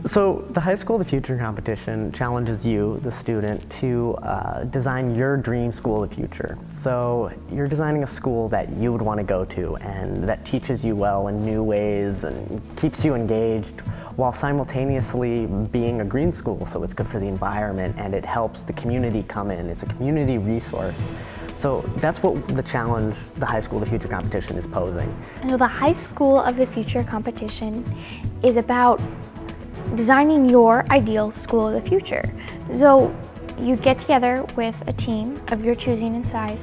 So the High School of the Future competition challenges you, the student, to design your dream school of the future. So you're designing a school that you would want to go to and that teaches you well in new ways and keeps you engaged while simultaneously being a green school, so it's good for the environment and it helps the community come in. It's a community resource. So that's what the challenge the High School of the Future competition is posing. So the High School of the Future competition is about designing your ideal school of the future. So you get together with a team of your choosing and size,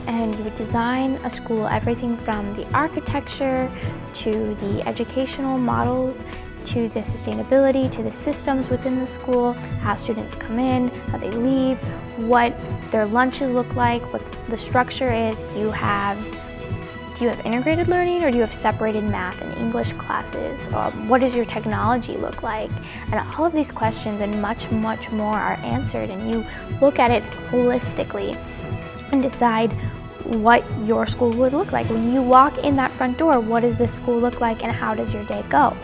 and you would design a school, everything from the architecture to the educational models to the sustainability, to the systems within the school, how students come in, how they leave, what their lunches look like, what the structure is. Do you have integrated learning, or do you have separated math and English classes? What does your technology look like? And all of these questions and much, much more are answered, and you look at it holistically and decide what your school would look like. When you walk in that front door, what does this school look like and how does your day go?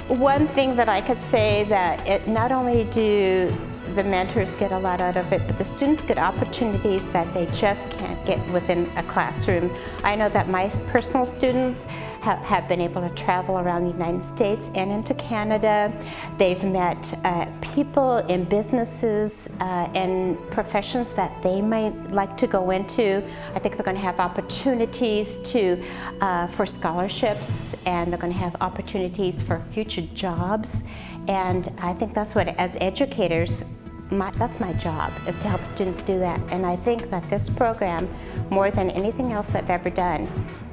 One thing that I could say that not only do the mentors get a lot out of it, but the students get opportunities that they just can't get within a classroom. I know that my personal students have been able to travel around the United States and into Canada. They've met people in businesses and professions that they might like to go into. I think they're going to have opportunities for scholarships, and they're going to have opportunities for future jobs. And I think that's what, as educators, that's my job, is to help students do that. And I think that this program, more than anything else I've ever done,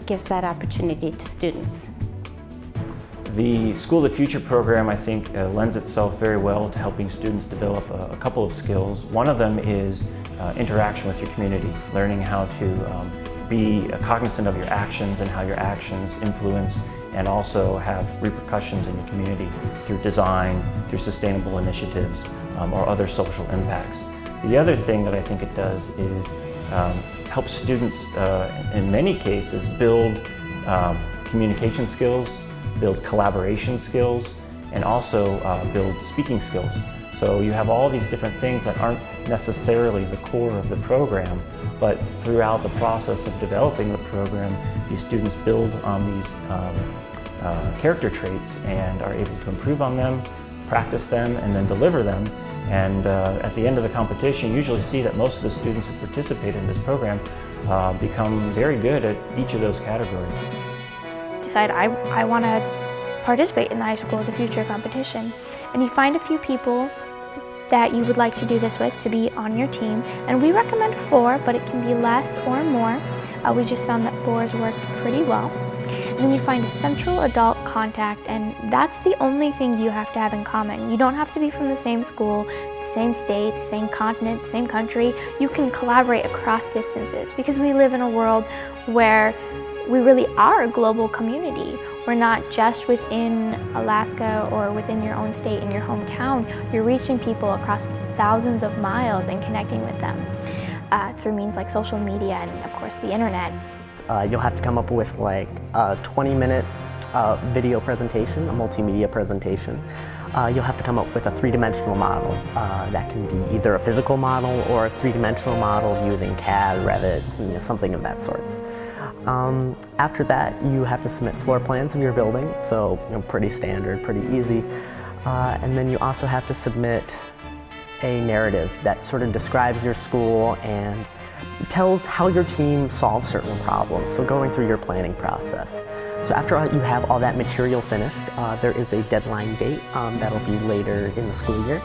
gives that opportunity to students. The School of the Future program, I think, lends itself very well to helping students develop a couple of skills. One of them is interaction with your community, learning how to be cognizant of your actions and how your actions influence and also have repercussions in your community through design, through sustainable initiatives, or other social impacts. The other thing that I think it does is help students, in many cases, build communication skills, build collaboration skills, and also build speaking skills. So you have all these different things that aren't necessarily the core of the program, but throughout the process of developing the program, these students build on these character traits and are able to improve on them, practice them, and then deliver them. And at the end of the competition, you usually see that most of the students who participate in this program become very good at each of those categories. Decide, I want to participate in the High School of the Future competition. And you find a few people that you would like to do this with to be on your team. And we recommend 4, but it can be less or more. We just found that 4 has worked pretty well. And then you find a central adult contact, and that's the only thing you have to have in common. You don't have to be from the same school, the same state, the same continent, the same country. You can collaborate across distances because we live in a world where we really are a global community. We're not just within Alaska or within your own state, in your hometown. You're reaching people across thousands of miles and connecting with them through means like social media and, of course, the internet. You'll have to come up with like a 20-minute video presentation, a multimedia presentation. You'll have to come up with a 3-dimensional model. That can be either a physical model or a 3-dimensional model using CAD, Revit, something of that sort. After that, you have to submit floor plans of your building, so pretty standard, pretty easy. And then you also have to submit a narrative that sort of describes your school and tells how your team solves certain problems, so going through your planning process. So after you have all that material finished, there is a deadline date that'll be later in the school year,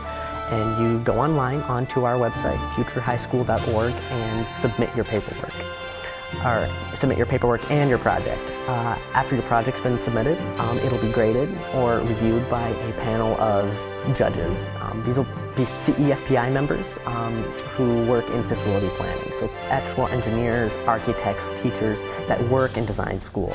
and you go online onto our website, futurehighschool.org, and submit your paperwork. Or submit your paperwork and your project. After your project's been submitted, it'll be graded or reviewed by a panel of judges. These will be CEFPI members who work in facility planning, so actual engineers, architects, teachers that work and design schools.